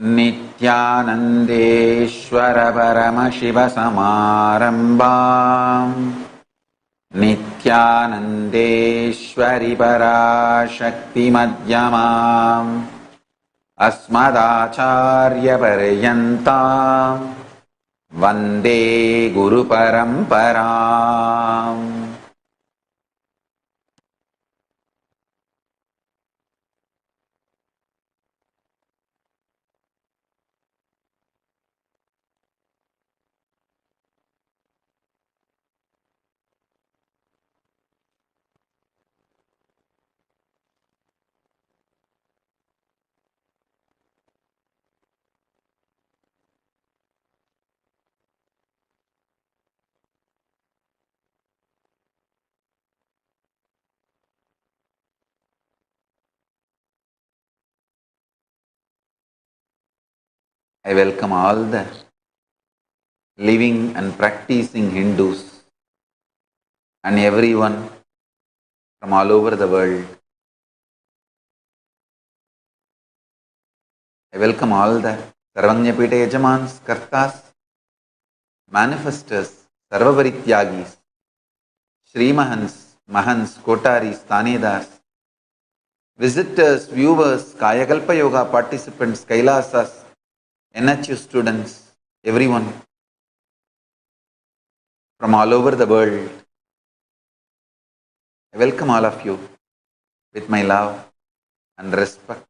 नित्यानन्देश्वर परमशिवसमारम्भाम् नित्यानन्देश्वरि पराशक्तिमध्यमाम् अस्मदाचार्यपर्यन्ताम् वन्दे गुरुपरम्पराम्। I welcome all the living and practicing Hindus and everyone from all over the world. I welcome all the Sarvanyapita Yajamans, Kartas, manifestors, Sarvaparityagis, Srimahans, Mahans, Kotaris, Tanedars, visitors, viewers, Kayakalpa Yoga participants, Kailasas, NHU students, everyone from all over the world. I welcome all of you with my love and respect.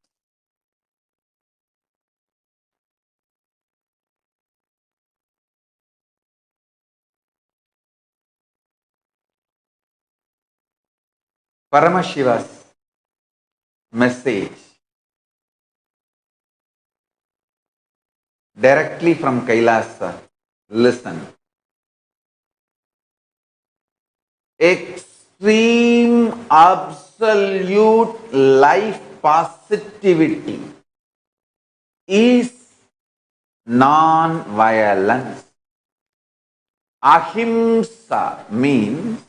Paramashiva's message directly from Kailasa. Listen. Extreme absolute life positivity is non-violence. Ahimsa means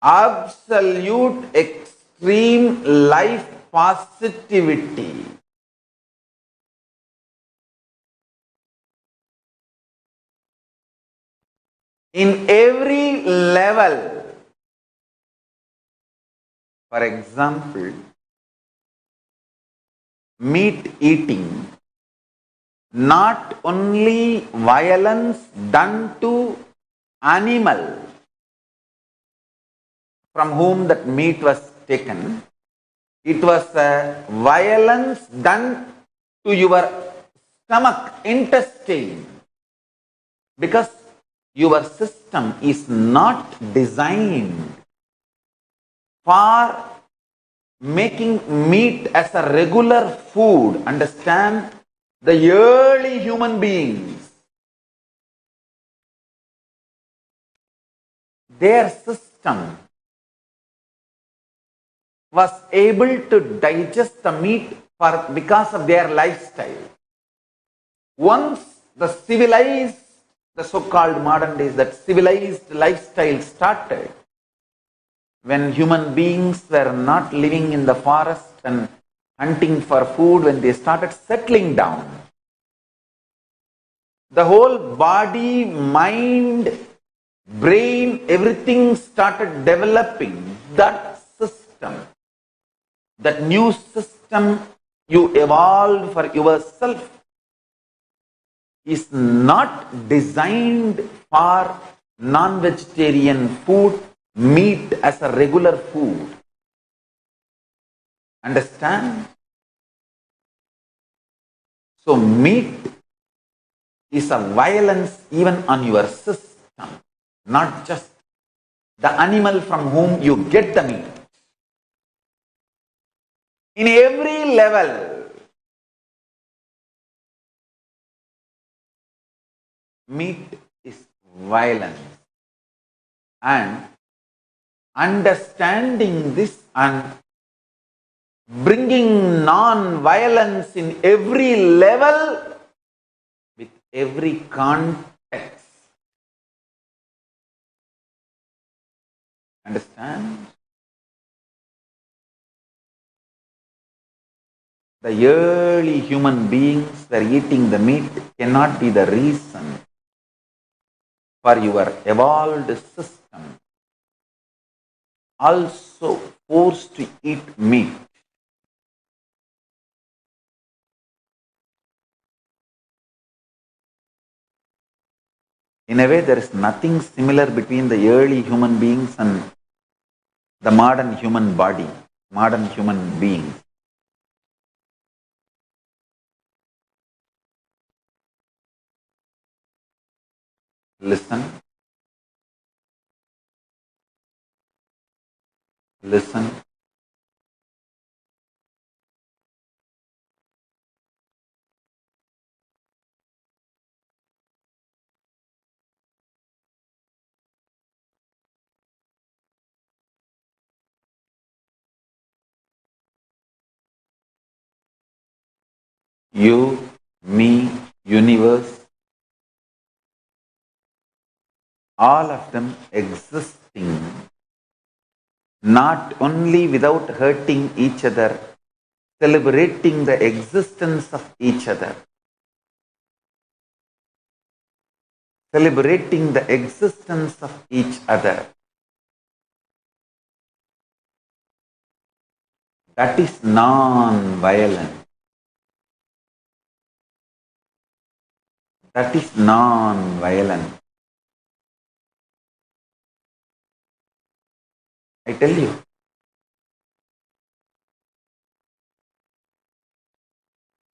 absolute extreme life positivity. In every level. For example, meat eating, not only violence done to animal from whom that meat was taken, it was a violence done to your stomach, intestine, because your system is not designed for making meat as a regular food. Understand? The early human beings, their system was able to digest the meat because of their lifestyle. Once the civilized, the so-called modern days, that civilized lifestyle started, when human beings were not living in the forest and hunting for food, when they started settling down, the whole body, mind, brain, everything started developing. That system, that new system you evolved for yourself, is not designed for non-vegetarian food, meat as a regular food. Understand? So meat is a violence even on your system, not just the animal from whom you get the meat. In every level, meat is violence. And understanding this and bringing non-violence in every level, with every context. Understand? the early human beings were eating the meat cannot be the reason for your evolved system also forced to eat meat. In a way, there is nothing similar between the early human beings and the modern human body, modern human beings. Listen, listen. You, me, universe, all of them existing not only without hurting each other, celebrating the existence of each other, celebrating the existence of each other. That is non-violent. That is non-violent. I tell you.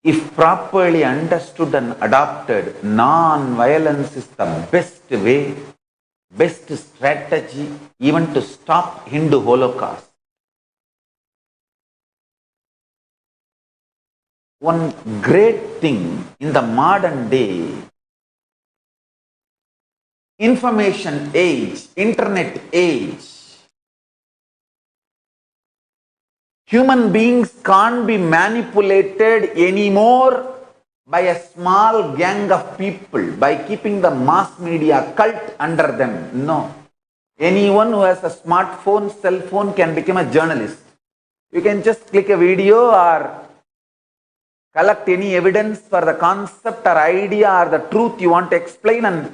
If properly understood and adopted, non-violence is the best way, best strategy even to stop Hindu Holocaust. One great thing in the modern day, information age, internet age, human beings can't be manipulated anymore by a small gang of people, by keeping the mass media cult under them. No. Anyone who has a smartphone, cell phone can become a journalist. You can just click a video or collect any evidence for the concept or idea or the truth you want to explain and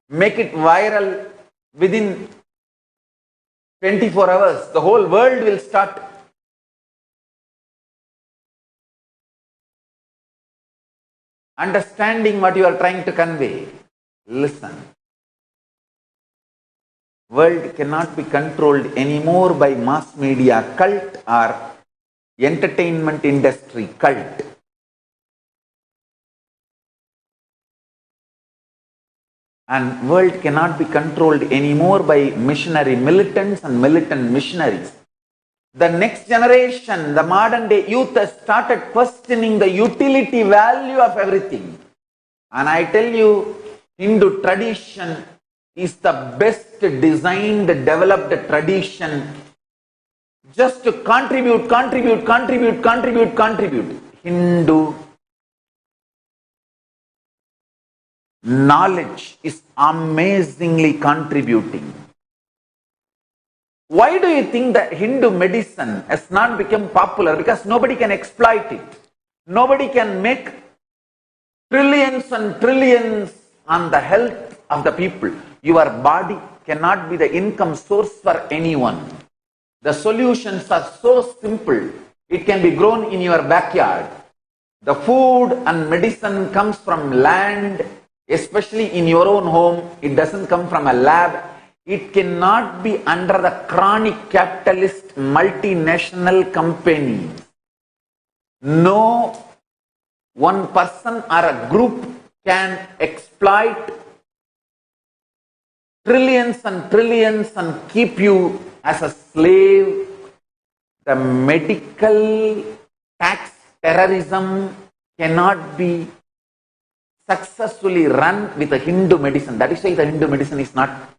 make it viral within 24 hours. The whole world will start understanding what you are trying to convey. Listen. World cannot be controlled anymore by mass media cult or entertainment industry cult. And world cannot be controlled anymore by missionary militants and militant missionaries. The next generation, the modern day youth has started questioning the utility value of everything. And I tell you, Hindu tradition is the best designed, developed tradition just to contribute. Hindu knowledge is amazingly contributing. Why do you think that Hindu medicine has not become popular? Because nobody can exploit it. Nobody can make trillions and trillions on the health of the people. Your body cannot be the income source for anyone. The solutions are so simple. It can be grown in your backyard. The food and medicine comes from land, especially in your own home. It doesn't come from a lab. It cannot be under the chronic capitalist multinational companies. No one person or a group can exploit trillions and keep you as a slave. The medical tax terrorism cannot be successfully run with a Hindu medicine. That is why the Hindu medicine is not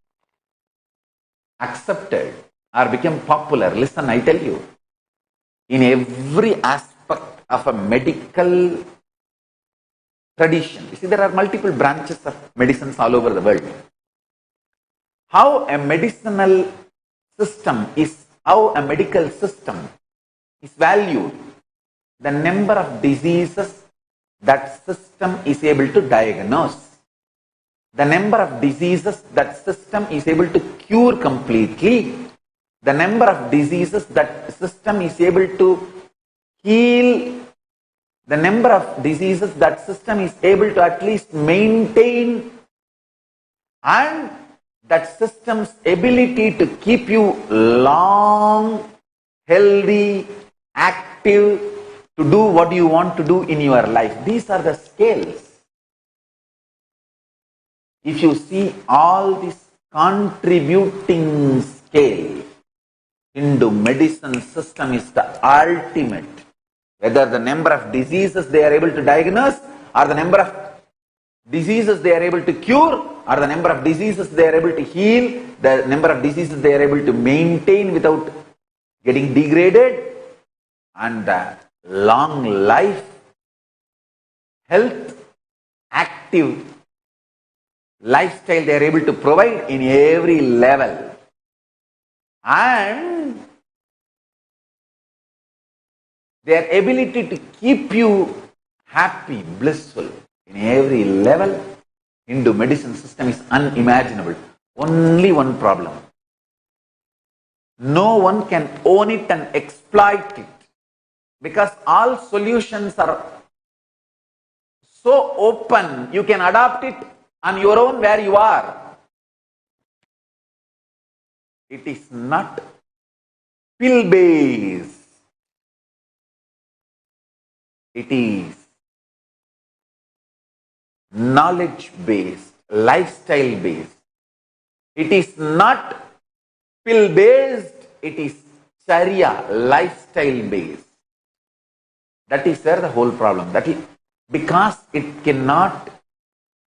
accepted or become popular. Listen, I tell you, in every aspect of a medical tradition, you see, there are multiple branches of medicines all over the world. How a medical system is valued the number of diseases that system is able to diagnose. The number of diseases that system is able to cure completely. The number of diseases that system is able to heal. The number of diseases that system is able to at least maintain, and that system's ability to keep you long, healthy, active, to do what you want to do in your life. These are the scales. If you see all this contributing scale, Hindu medicine system is the ultimate. Whether the number of diseases they are able to diagnose, or the number of diseases they are able to cure, or the number of diseases they are able to heal, the number of diseases they are able to maintain without getting degraded, and the long life, health, active lifestyle they are able to provide in every level. And their ability to keep you happy, blissful in every level, Hindu medicine system is unimaginable. Only one problem. No one can own it and exploit it, because all solutions are so open, you can adopt it on your own where you are. It is not pill-based. It is knowledge-based, lifestyle-based. It is not pill-based, it is Charya, lifestyle-based. That is where the whole problem. That is because it cannot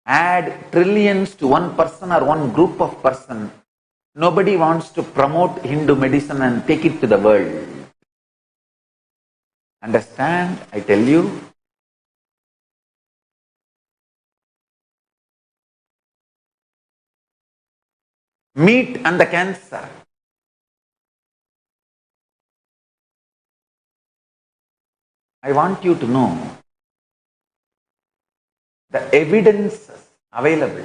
add trillions to one person or one group of person. Nobody wants to promote Hindu medicine and take it to the world. Understand? I tell you. Meat and the cancer. I want you to know the evidences available.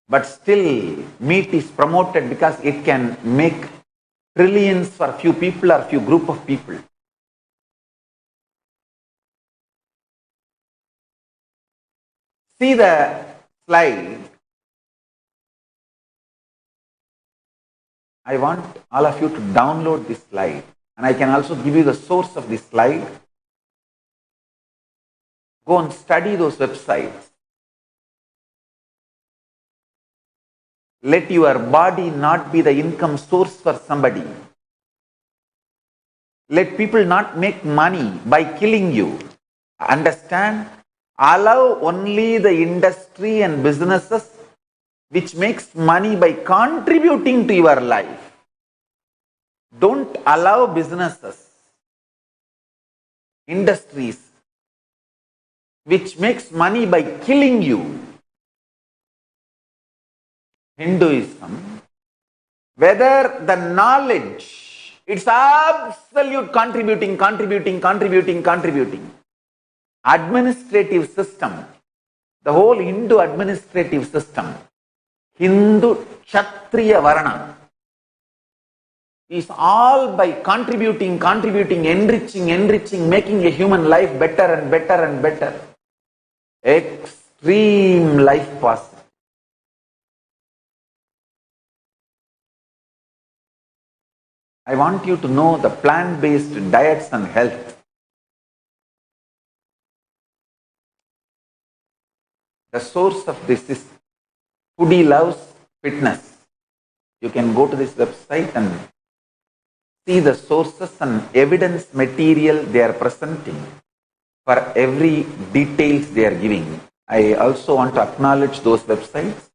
But still, meat is promoted because it can make trillions for few people or few group of people. See the slide. I want all of you to download this slide, and I can also give you the source of this slide. Go and study those websites. Let your body not be the income source for somebody. Let people not make money by killing you. Understand? Allow only the industry and businesses which makes money by contributing to your life. Don't allow businesses, industries which makes money by killing you. Hinduism, whether the knowledge, it's absolute contributing. Administrative system, the whole Hindu administrative system, Hindu Kshatriya Varna, is all by contributing, enriching, making a human life better and better. Extreme life possible. I want you to know the plant-based diets and health. The source of this is Foodie Loves Fitness. You can go to this website and see the sources and evidence material they are presenting for every details they are giving. I also want to acknowledge those websites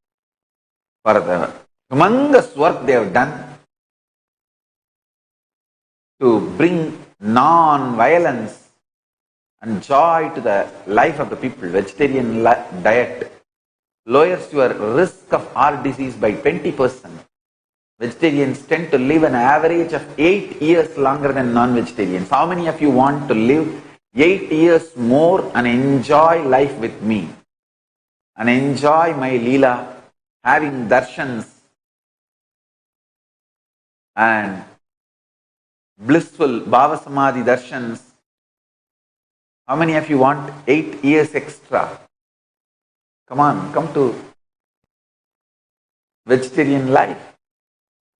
for the humongous work they have done to bring non-violence and joy to the life of the people. Vegetarian diet, lowers your risk of heart disease by 20%. Vegetarians tend to live an average of 8 years longer than non-vegetarians. How many of you want to live 8 years more and enjoy life with me? And enjoy my Leela, having darshans and blissful Bhava Samadhi darshans. How many of you want 8 years extra? Come on, come to vegetarian life.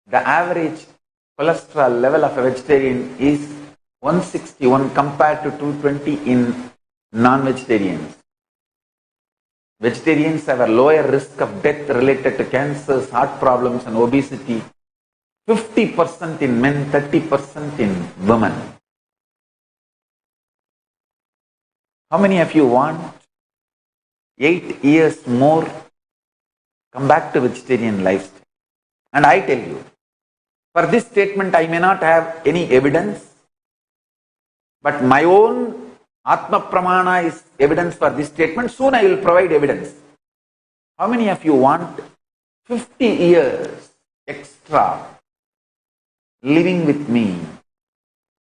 The average cholesterol level of a vegetarian is 161 compared to 220 in non-vegetarians. Vegetarians have a lower risk of death related to cancers, heart problems and obesity. 50% in men, 30% in women. How many of you want 8 years more? Come back to vegetarian lifestyle. And I tell you, for this statement I may not have any evidence, but my own Atma Pramana is evidence for this statement. Soon I will provide evidence. How many of you want 50 years extra living with me,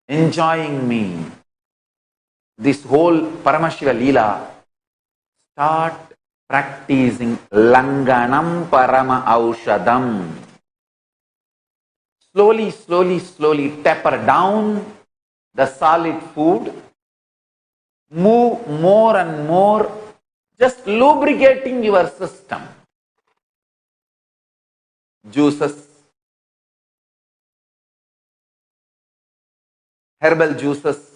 enjoying me, this whole Paramashiva Leela? Start practicing Langanam Parama Aushadam. Slowly, slowly, slowly taper down the solid food. Move more and more, just lubricating your system. Juices, herbal juices,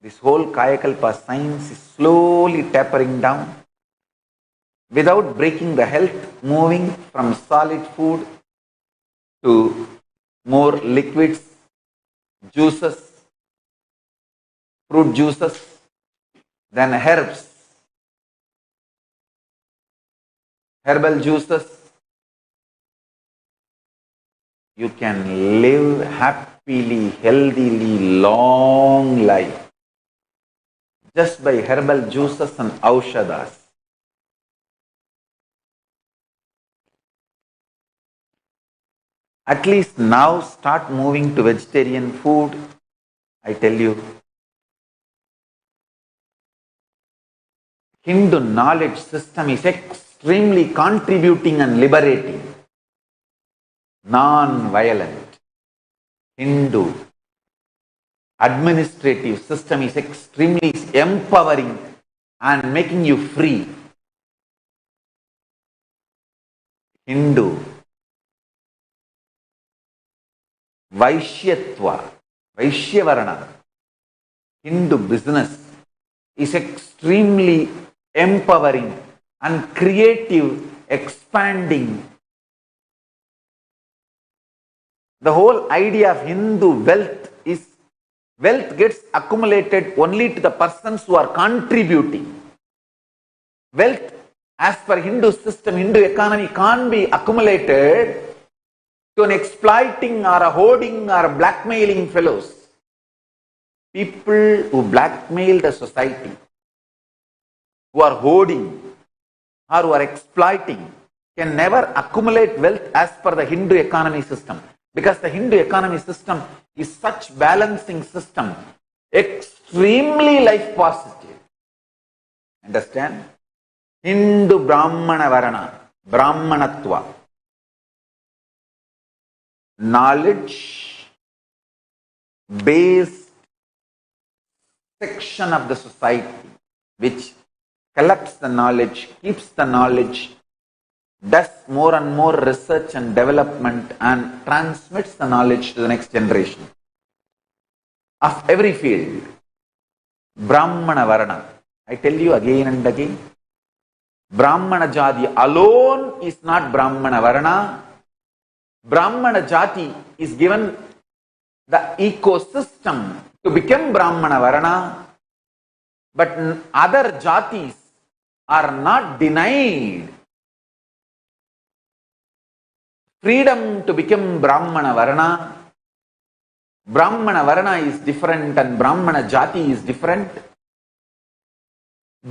this whole Kayakalpa science is slowly tapering down without breaking the health, moving from solid food to more liquids, juices, fruit juices, then herbs, herbal juices. You can live happily, healthily, long life just by herbal juices and aushadas. At least now start moving to vegetarian food. I tell you, Hindu knowledge system is extremely contributing and liberating. Non-violent Hindu administrative system is extremely empowering and making you free. Hindu Vaishyatva, Vaishyavarana, Hindu business is extremely empowering and creative, expanding. The whole idea of Hindu wealth is wealth gets accumulated only to the persons who are contributing. Wealth, as per Hindu system, Hindu economy, can't be accumulated to an exploiting or a hoarding or a blackmailing fellows. People who blackmail the society, who are hoarding or who are exploiting, can never accumulate wealth as per the Hindu economy system. Because the Hindu economy system is such balancing system, extremely life positive. Understand? Hindu Brahmana Varana, Brahmanatva. Knowledge based section of the society which collects the knowledge, keeps the knowledge, does more and more research and development and transmits the knowledge to the next generation of every field. Brahmana Varana. I tell you again and again, Brahmana Jati alone is not Brahmana Varana. Brahmana Jati is given the ecosystem to become Brahmana Varana, but other Jatis are not denied freedom to become Brahmana Varna. Brahmana Varna is different and Brahmana Jati is different.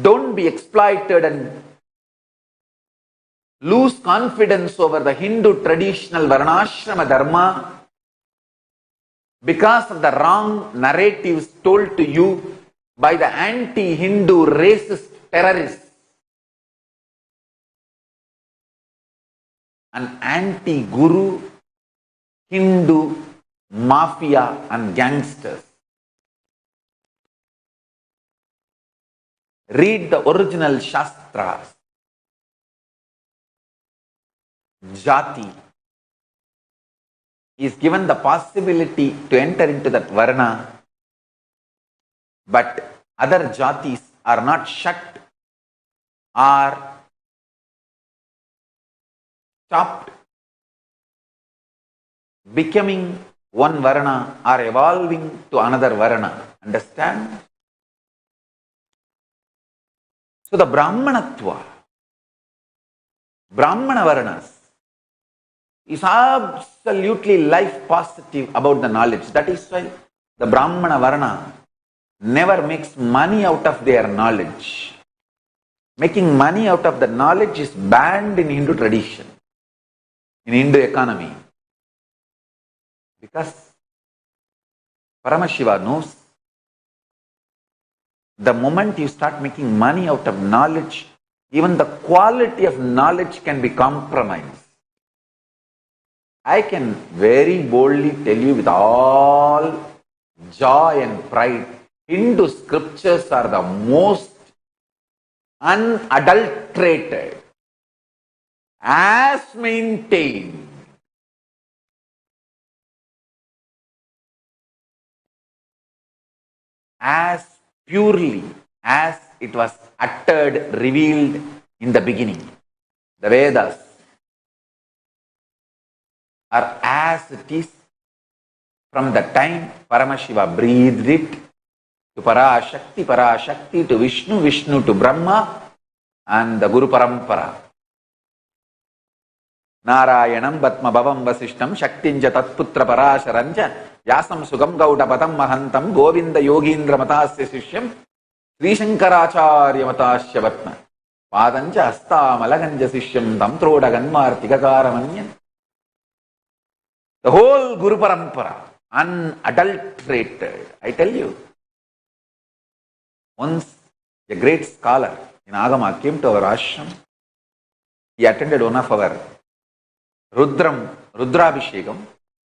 Don't be exploited and lose confidence over the Hindu traditional Varnashrama Dharma because of the wrong narratives told to you by the anti-Hindu racist terrorists and anti-Guru Hindu mafia and gangsters. Read the original Shastras. Jati is given the possibility to enter into that Varna, but other Jatis are not shut or stopped becoming one Varna or evolving to another Varna. Understand? So the Brahmanatva, Brahmana Varnas, is absolutely life positive about the knowledge. That is why the Brahmana Varna never makes money out of their knowledge. Making money out of the knowledge is banned in Hindu tradition, in Hindu economy. Because Paramashiva knows the moment you start making money out of knowledge, even the quality of knowledge can be compromised. I can very boldly tell you with all joy and pride, Hindu scriptures are the most unadulterated, as maintained, as purely as it was uttered, revealed in the beginning. The Vedas are as it is from the time Paramashiva breathed it to Parashakti to Vishnu, Vishnu to Brahma and the Guru Parampara. Narayanam Batma Bhavam Vasishtam Shaktinja Tatputra Parasharanja Yasam Sugam Gauda Patam Mahantam Govinda Yogindra Matasya Sishyam Sri Shankaracharya Matasya Vatma Padanja Asta Malaganja Sishyam Tamtroda Ganmartikakaramanyan. The whole Guru Parampara, unadulterated. I tell you, once a great scholar in Agama came to our ashram. He attended one of our Rudrabhishekam.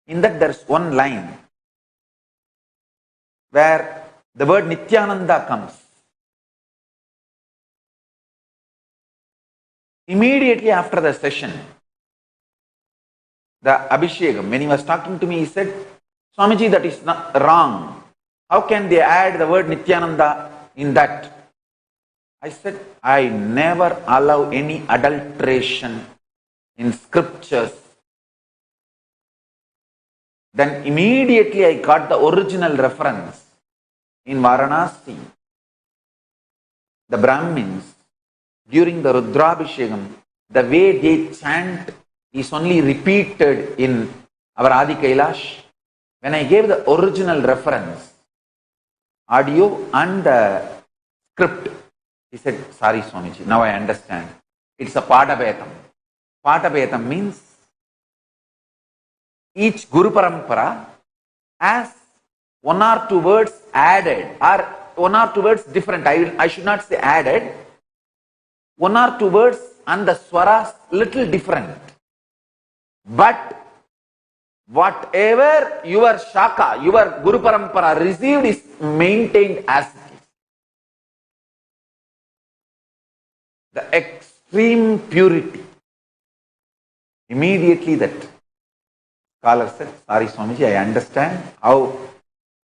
In that there's one line where the word Nityananda comes. Immediately after the session, the Abhishekam, when he was talking to me, he said, Swamiji, that is not wrong. How can they add the word Nityananda in that? I said, I never allow any adulteration in scriptures. Then immediately I got the original reference in Varanasi. The Brahmins, during the Rudrabhishekam, the way they chant is only repeated in our Adi Kailash. When I gave the original reference, audio and the script, he said, sorry Swamiji, now I understand. It's a Padabetam. Padabetam means each Guru Parampara has one or two words added or one or two words different. I should not say added. One or two words and the swaras little different. But whatever your Shaka, your Guru Parampara received is maintained as it is. The extreme purity. Immediately that scholar said, sorry Swamiji, I understand how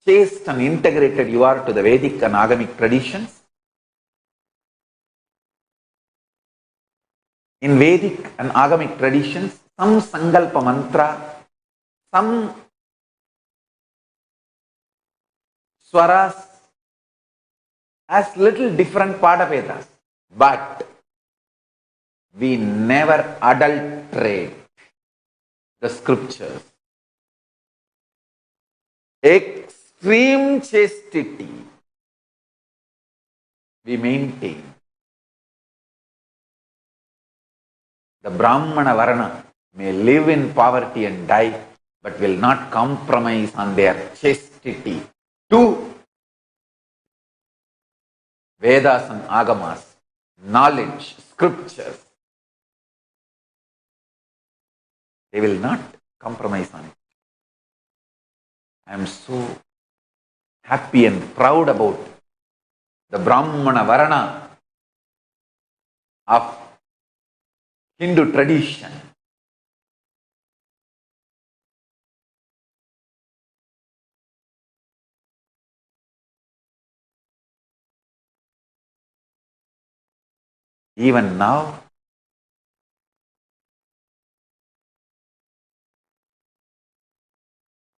chaste and integrated you are to the Vedic and Agamic traditions. In Vedic and Agamic traditions, some Sankalpa mantra, some swaras has little different Padavedas. but we never adulterate the scriptures. Extreme chastity we maintain. The Brahmana Varana may live in poverty and die, but will not compromise on their chastity to Vedas and Agamas, knowledge, scriptures. They will not compromise on it. I am so happy and proud about the Brahmana Varana of Hindu tradition. Even now,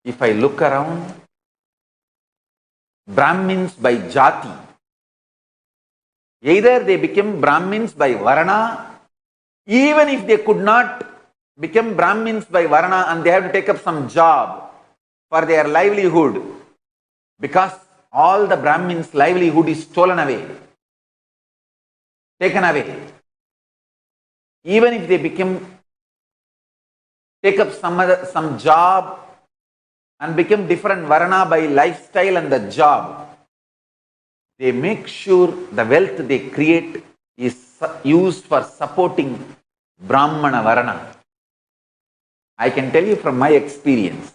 if I look around, Brahmins by Jati, either they became Brahmins by Varana, even if they could not become Brahmins by Varana and they have to take up some job for their livelihood, because all the Brahmins' livelihood is stolen away, taken away. Even if they take up some job and become different Varana by lifestyle and the job, they make sure the wealth they create is used for supporting Brahmana Varana. I can tell you from my experience,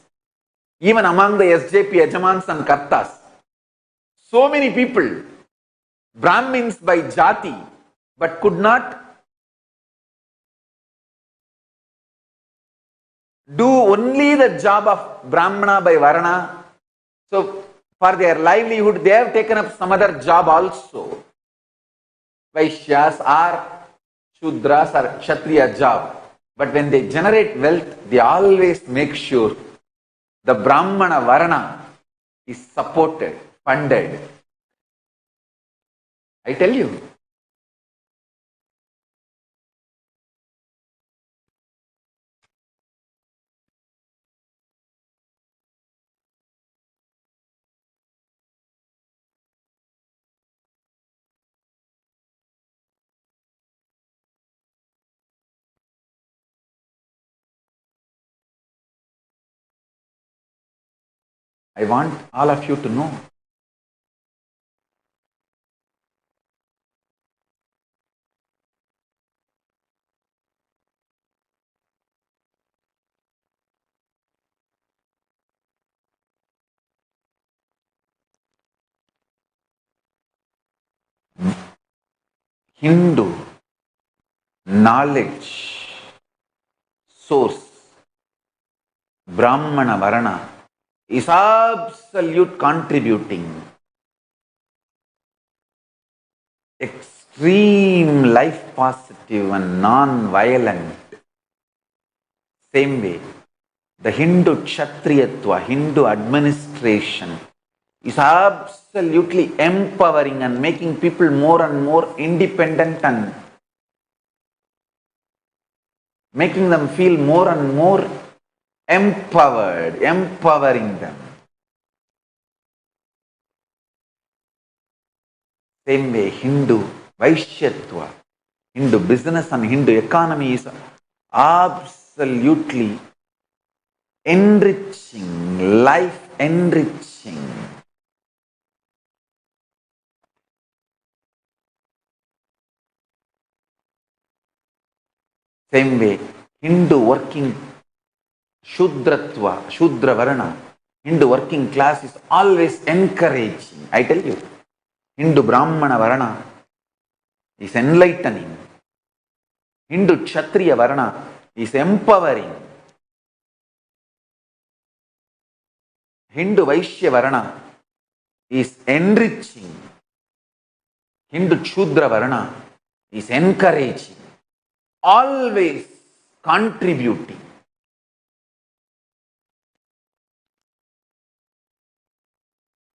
even among the SJP Yajamans and Kartas, so many people, Brahmins by Jati, but could not do only the job of Brahmana by Varana. So, for their livelihood, they have taken up some other job also. Vaishyas or Shudras or Kshatriya job. But when they generate wealth, they always make sure the Brahmana Varana is supported, funded. I tell you. I want all of you to know. Hindu knowledge source, Brahmana Varana, is absolute contributing. Extreme life positive and non-violent. Same way, the Hindu Kshatriyatva, Hindu administration is absolutely empowering and making people more and more independent and making them feel more and more empowered, empowering them. Same way, Hindu Vaishyatva, Hindu business and Hindu economy is absolutely enriching, life enriching. Same way, Hindu working Shudratva, Shudra Varana, Hindu working class is always encouraging. I tell you, Hindu Brahmana Varana is enlightening. Hindu Kshatriya Varana is empowering. Hindu Vaishya Varana is enriching. Hindu Shudra Varana is encouraging. Always contributing.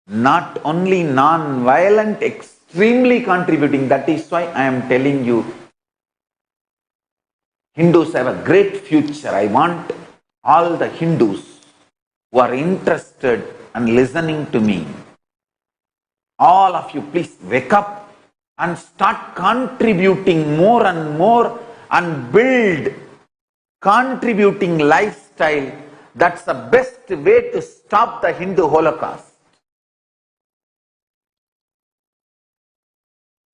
Not only non-violent, extremely contributing. That is why I am telling you, Hindus have a great future. I want all the Hindus who are interested and listening to me, all of you, please wake up and start contributing more and more and build contributing lifestyle. That's the best way to stop the Hindu Holocaust.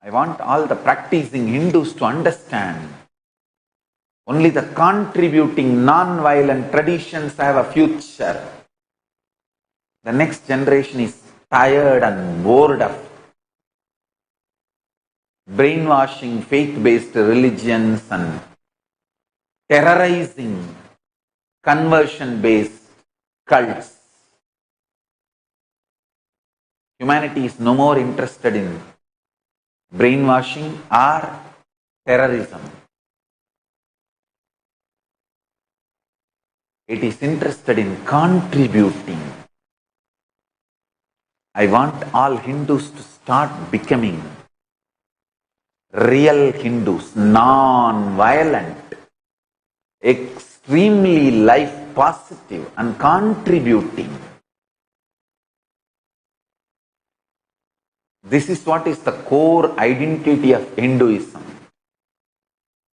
I want all the practicing Hindus to understand only the contributing non-violent traditions have a future. The next generation is tired and bored of brainwashing faith-based religions and terrorizing conversion-based cults. Humanity is no more interested in brainwashing or terrorism. It is interested in contributing. I want all Hindus to start becoming real Hindus, non-violent, extremely life positive and contributing. This is what is the core identity of Hinduism.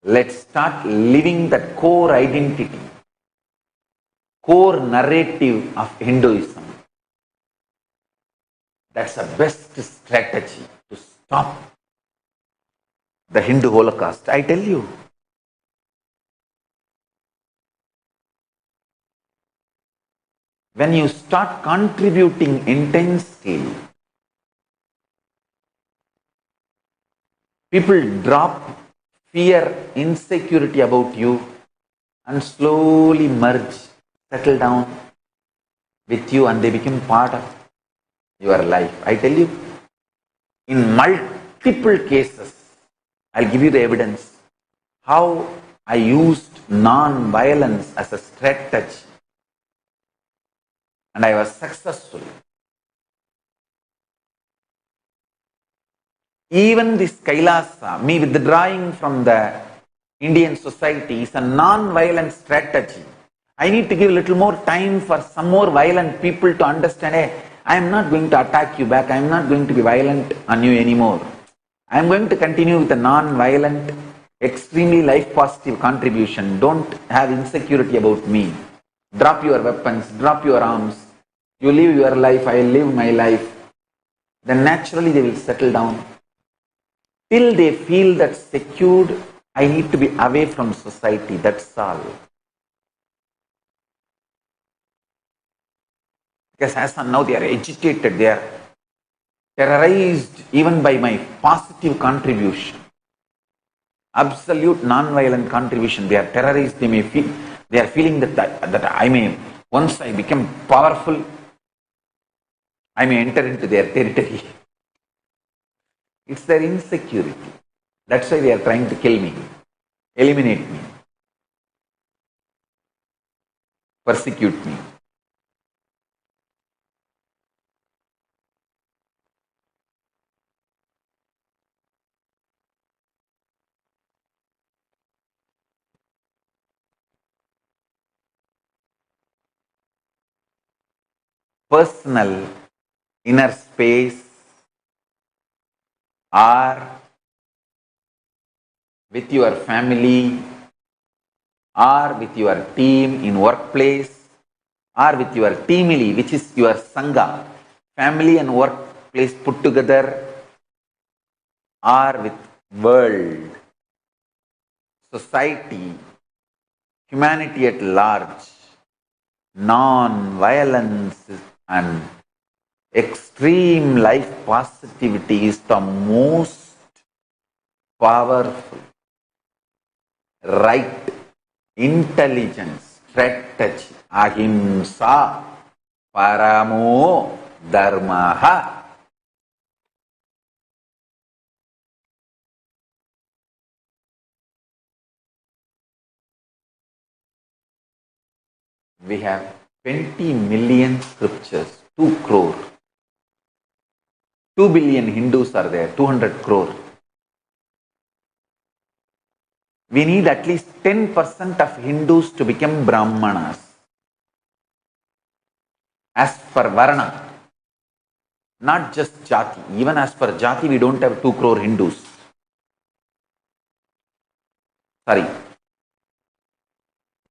Let's start living that core identity, core narrative of Hinduism. That's the best strategy to stop the Hindu Holocaust. I tell you. When you start contributing intensely, people drop fear, insecurity about you and slowly merge, settle down with you, and they become part of your life. I tell you, in multiple cases, I'll give you the evidence how I used non-violence as a strategy and I was successful. Even this Kailasa, me withdrawing from the Indian society, is a non-violent strategy. I need to give a little more time for some more violent people to understand, hey, I am not going to attack you back, I am not going to be violent on you anymore. I am going to continue with a non-violent, extremely life-positive contribution. Don't have insecurity about me. Drop your weapons, drop your arms. You live your life, I live my life. Then naturally they will settle down. Till they feel that secured, I need to be away from society, that's all. Because as of now they are agitated, they are terrorized even by my positive contribution. Absolute non-violent contribution, they are terrorized, they are feeling that I may, once I become powerful, I may enter into their territory. It's their insecurity. That's why they are trying to kill me, eliminate me, persecute me. Personal inner space or with your family or with your team in workplace or with your teamily, which is your sangha, family and workplace put together, or with world, society, humanity at large, non-violence and extreme life positivity is the most powerful, right, intelligence, strategy. Ahimsa paramo dharmaha. We have 20 million scriptures, 2 crore. 2 billion Hindus are there, 200 crore. We need at least 10% of Hindus to become Brahmanas. As per Varna, not just Jati. Even as per Jati, we don't have 2 crore Hindus. Sorry.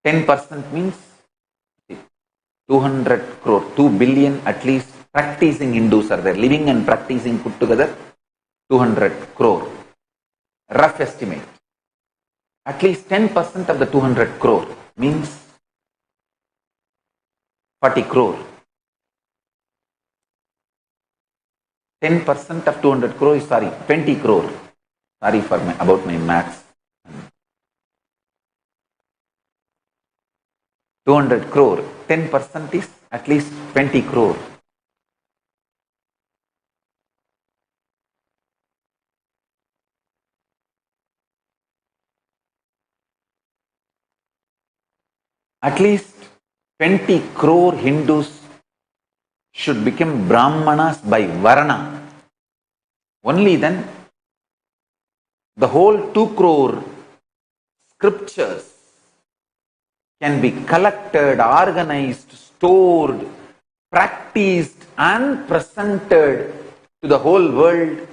10% means 200 crore, 2 billion at least practicing Hindus are there. Living and practicing put together, 200 crore. Rough estimate. At least 10% of the 200 crore means 40 crore. 10% of 200 crore is, 20 crore. Sorry for about my maths. 200 crore. 10% is at least 20 crore. At least 20 crore Hindus should become Brahmanas by Varna. Only then the whole 2 crore scriptures can be collected, organized, stored, practiced and presented to the whole world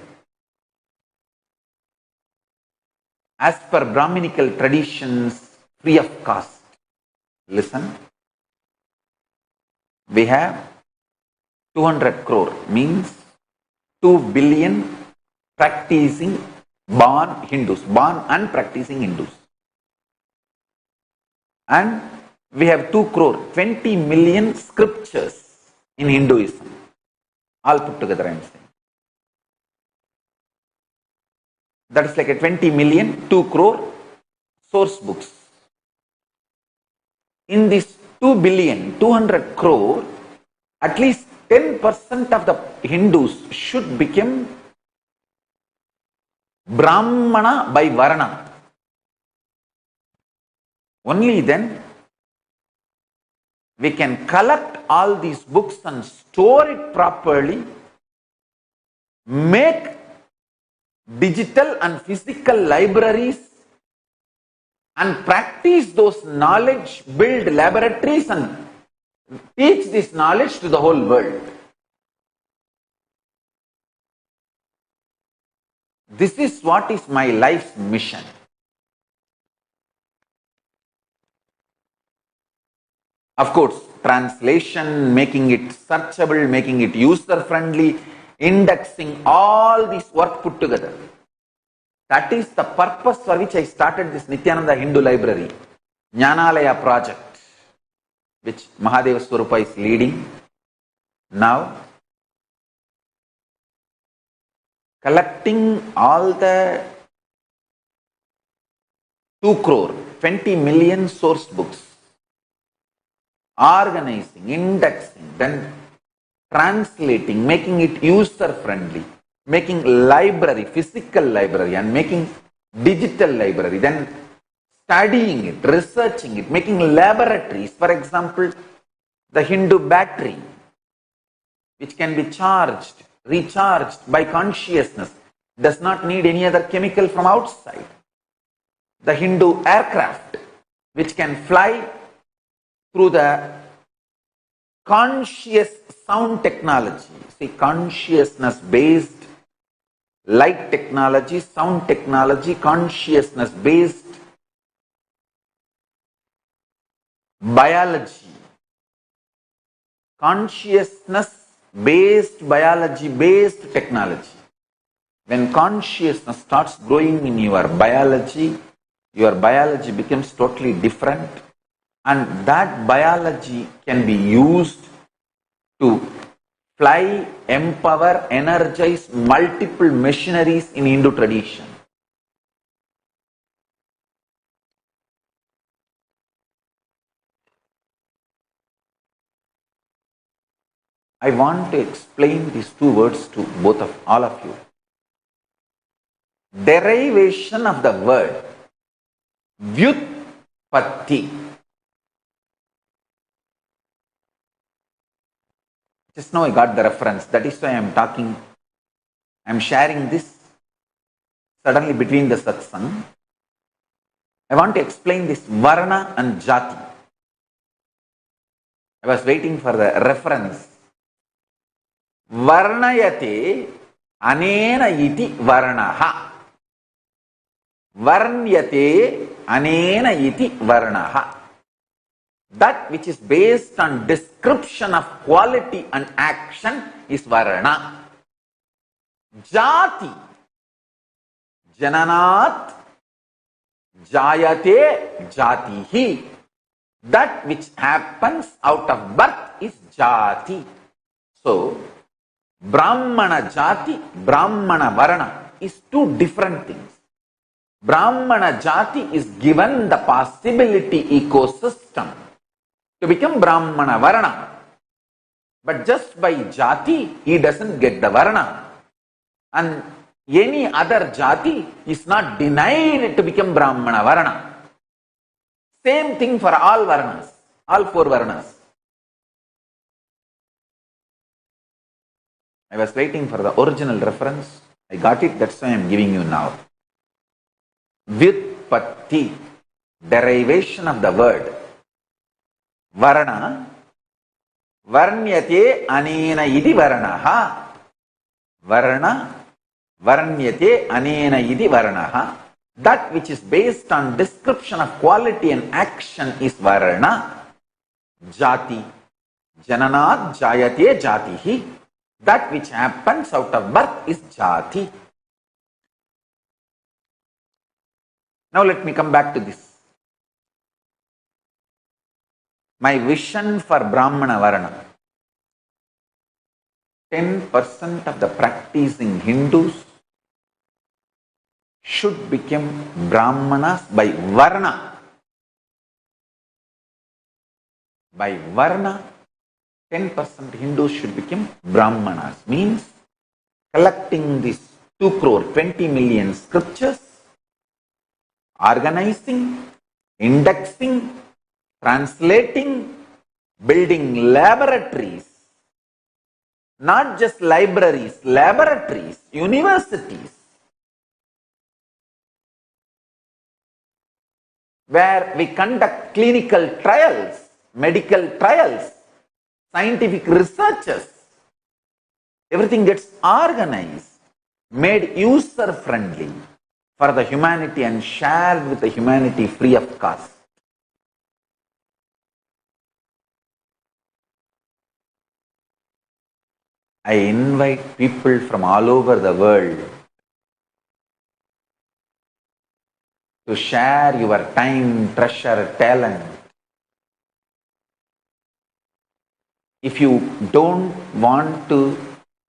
as per Brahminical traditions, free of cost. Listen, we have 200 crore means 2 billion practicing born Hindus, born and practicing Hindus. And we have 2 crore, 20 million scriptures in Hinduism. All put together I am saying. That is like a 20 million, 2 crore source books. In this 2 billion, 200 crore, at least 10% of the Hindus should become Brahmana by Varna. Only then we can collect all these books and store it properly, make digital and physical libraries and practice those knowledge, build laboratories and teach this knowledge to the whole world. This is what is my life's mission. Of course, translation, making it searchable, making it user-friendly, indexing, all this work put together. That is the purpose for which I started this Nityananda Hindu Library, Jnanalaya project, which Mahadeva Swarupa is leading. Now, collecting all the 2 crore, 20 million source books, organizing, indexing, then translating, making it user-friendly, making library, physical library and making digital library, then studying it, researching it, making laboratories. For example, the Hindu battery, which can be charged, recharged by consciousness, does not need any other chemical from outside. The Hindu aircraft, which can fly through the conscious sound technology, see, consciousness-based light technology, sound technology, consciousness-based biology, consciousness-based biology-based technology. When consciousness starts growing in your biology becomes totally different, and that biology can be used to fly, empower, energize multiple machineries in Hindu tradition. I want to explain these 2 words to all of you. Derivation of the word Vyutpatti. Just now I got the reference. That is why I am talking I am sharing this suddenly between the satsang. I want to explain this varna and jati. I was waiting for the reference. Varnayate anena iti varnaha. Varnyate anena iti varnaha. That which is based on description of quality and action is varna. Jati. Jananat jayate jatihi. That which happens out of birth is jati. So, Brahmana jati, Brahmana varna is two different things. Brahmana jati is given the possibility ecosystem to become Brahmana varna. But just by jati, he doesn't get the varna. And any other jati is not denied to become Brahmana varna. Same thing for all varnas, all four varnas. I was waiting for the original reference. I got it, that's why I am giving you now. Vyutpatti, derivation of the word. Varna, varnyate anena iti varnaha. Varna, varnyate anena iti varnaha. That which is based on description of quality and action is varna. Jati, jananat jayate jatihi. That which happens out of birth is jati. Now let me come back to this. My vision for Brahmana varna. 10% of the practicing Hindus should become Brahmanas by varna. By varna, 10% Hindus should become Brahmanas. Means collecting these 2 crore, 20 million scriptures, organizing, indexing, translating, building laboratories. Not just libraries, laboratories, universities, where we conduct clinical trials, medical trials, scientific researches. Everything gets organized, made user-friendly for the humanity and shared with the humanity free of cost. I invite people from all over the world to share your time, treasure, talent. If you don't want to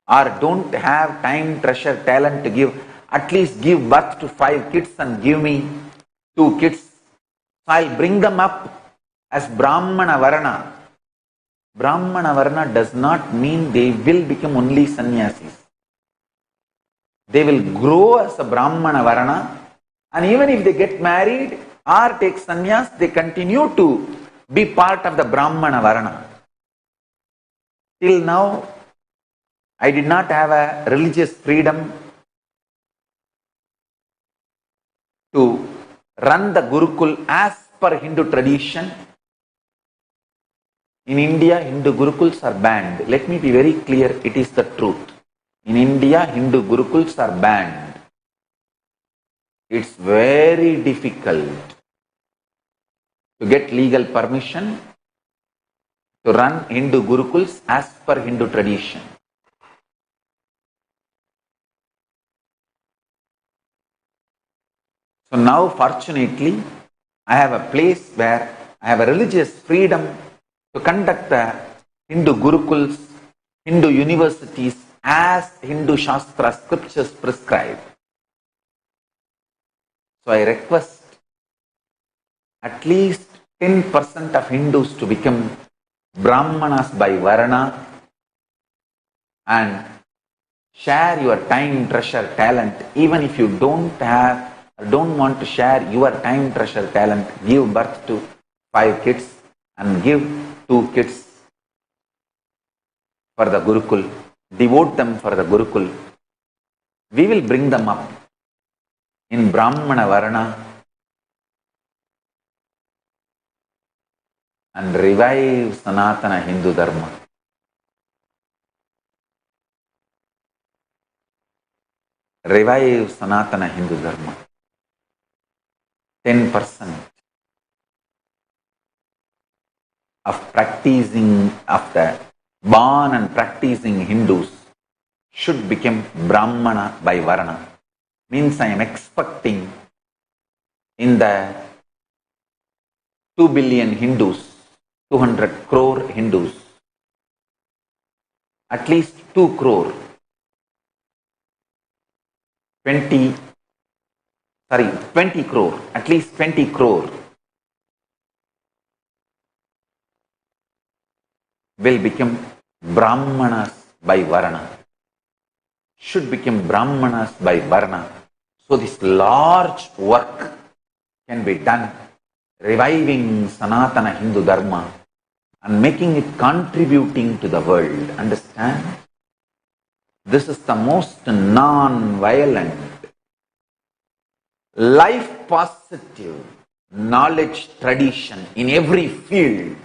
or don't have time, treasure, talent to give, at least give birth to 5 kids and give me 2 kids. So I'll bring them up as Brahmana varna. Brahmana varna does not mean they will become only sannyasis. They will grow as a Brahmana varna, and even if they get married or take sannyas, they continue to be part of the Brahmana varna. Till now, I did not have a religious freedom to run the Gurukul as per Hindu tradition. In India, Hindu Gurukuls are banned. Let me be very clear, it is the truth. In India, Hindu Gurukuls are banned. It's very difficult to get legal permission to run Hindu Gurukuls as per Hindu tradition. So now, fortunately, I have a place where I have a religious freedom to conduct the Hindu Gurukuls, Hindu universities as Hindu Shastra scriptures prescribe. So I request at least 10% of Hindus to become Brahmanas by Varna and share your time, treasure, talent. Even if you don't have or don't want to share your time, treasure, talent, give birth to 5 kids and give 2 kids for the Gurukul. Devote them for the Gurukul. We will bring them up in Brahmana Varna and revive Sanatana Hindu Dharma. Revive Sanatana Hindu Dharma. 10% of the born and practicing Hindus should become Brahmana by Varna. Means I am expecting in the 2 billion Hindus, 200 crore Hindus, at least 2 crore, 20 crore, at least 20 crore will become Brahmanas by Varna. Should become Brahmanas by Varna. So this large work can be done, reviving Sanatana Hindu Dharma and making it contributing to the world. Understand? This is the most non-violent, life positive knowledge tradition in every field.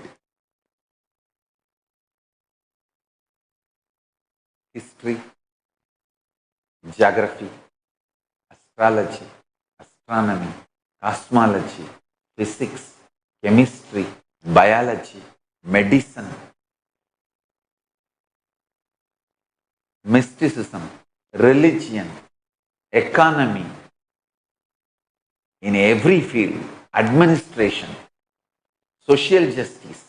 History, geography, astrology, astronomy, cosmology, physics, chemistry, biology, medicine, mysticism, religion, economy, in every field, administration, social justice,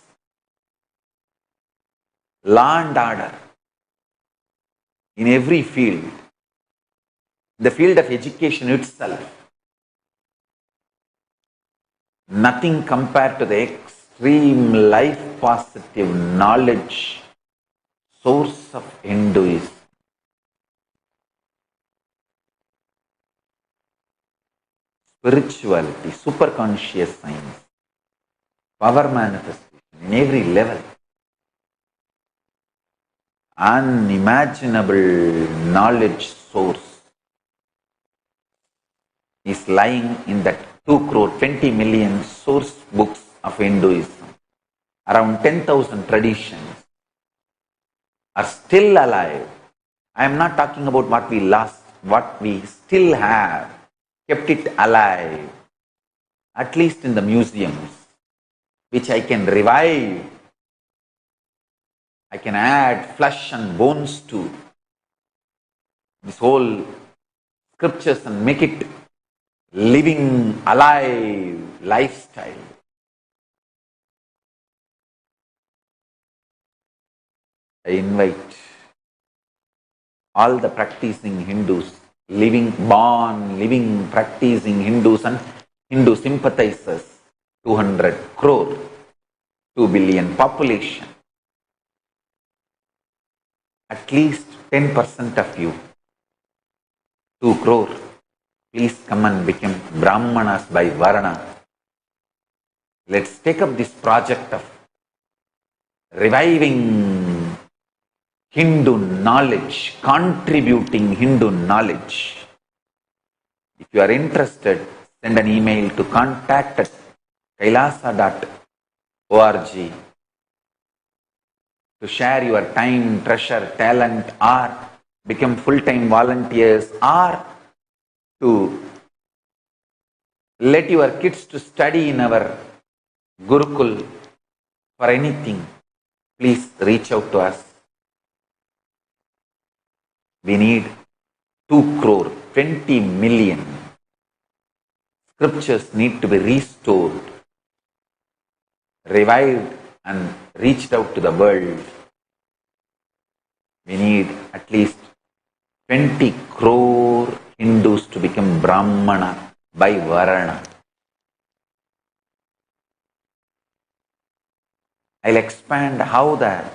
law and order, in every field, the field of education itself, nothing compared to the extreme life positive knowledge source of Hinduism. Spirituality, superconscious science, power manifestation in every level. Unimaginable knowledge source is lying in that 2 crore, 20 million source books of Hinduism. Around 10,000 traditions are still alive. I am not talking about what we lost, what we still have, kept it alive, at least in the museums, which I can revive. I can add flesh and bones to this whole scriptures and make it living, alive lifestyle. I invite all the practicing Hindus, living, practicing Hindus and Hindu sympathizers, 200 crore, 2 billion population. At least 10% of you, 2 crore, please come and become Brahmanas by Varna. Let's take up this project of reviving Hindu knowledge, contributing Hindu knowledge. If you are interested, send an email to contact@kailasa.org to share your time, treasure, talent, or become full-time volunteers, or to let your kids to study in our Gurukul. For anything, please reach out to us. We need 2 crore, 20 million. Scriptures need to be restored, revived and reached out to the world. We need at least 20 crore Hindus to become Brahmana by Varna. I'll expand how the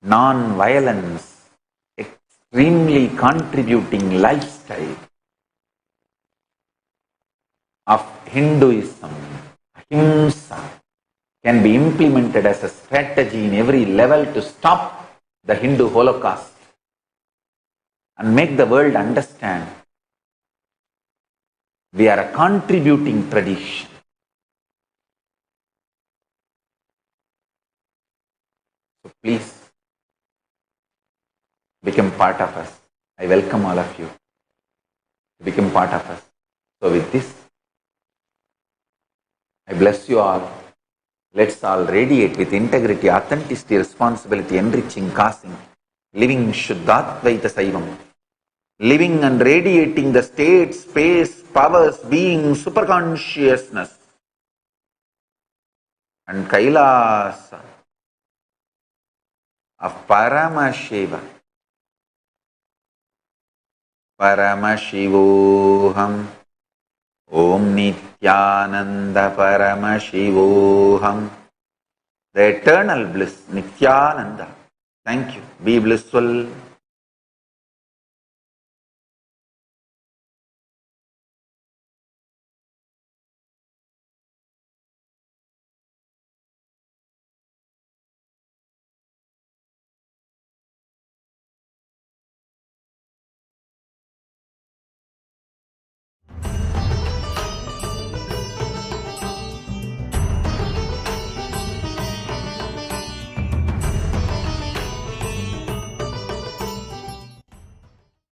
non-violence, extremely contributing lifestyle of Hinduism, ahimsa, can be implemented as a strategy in every level to stop the Hindu Holocaust and make the world understand we are a contributing tradition. So please become part of us. I welcome all of you to become part of us. So with this, I bless you all. Let's all radiate with integrity, authenticity, responsibility, enriching, causing, living Shuddhatvaita Saivam, living and radiating the state, space, powers, being, superconsciousness, and Kailasa of Paramashiva. Paramashivoham. Om Nityananda Paramashivoham. The eternal bliss, Nityananda. Thank you. Be blissful.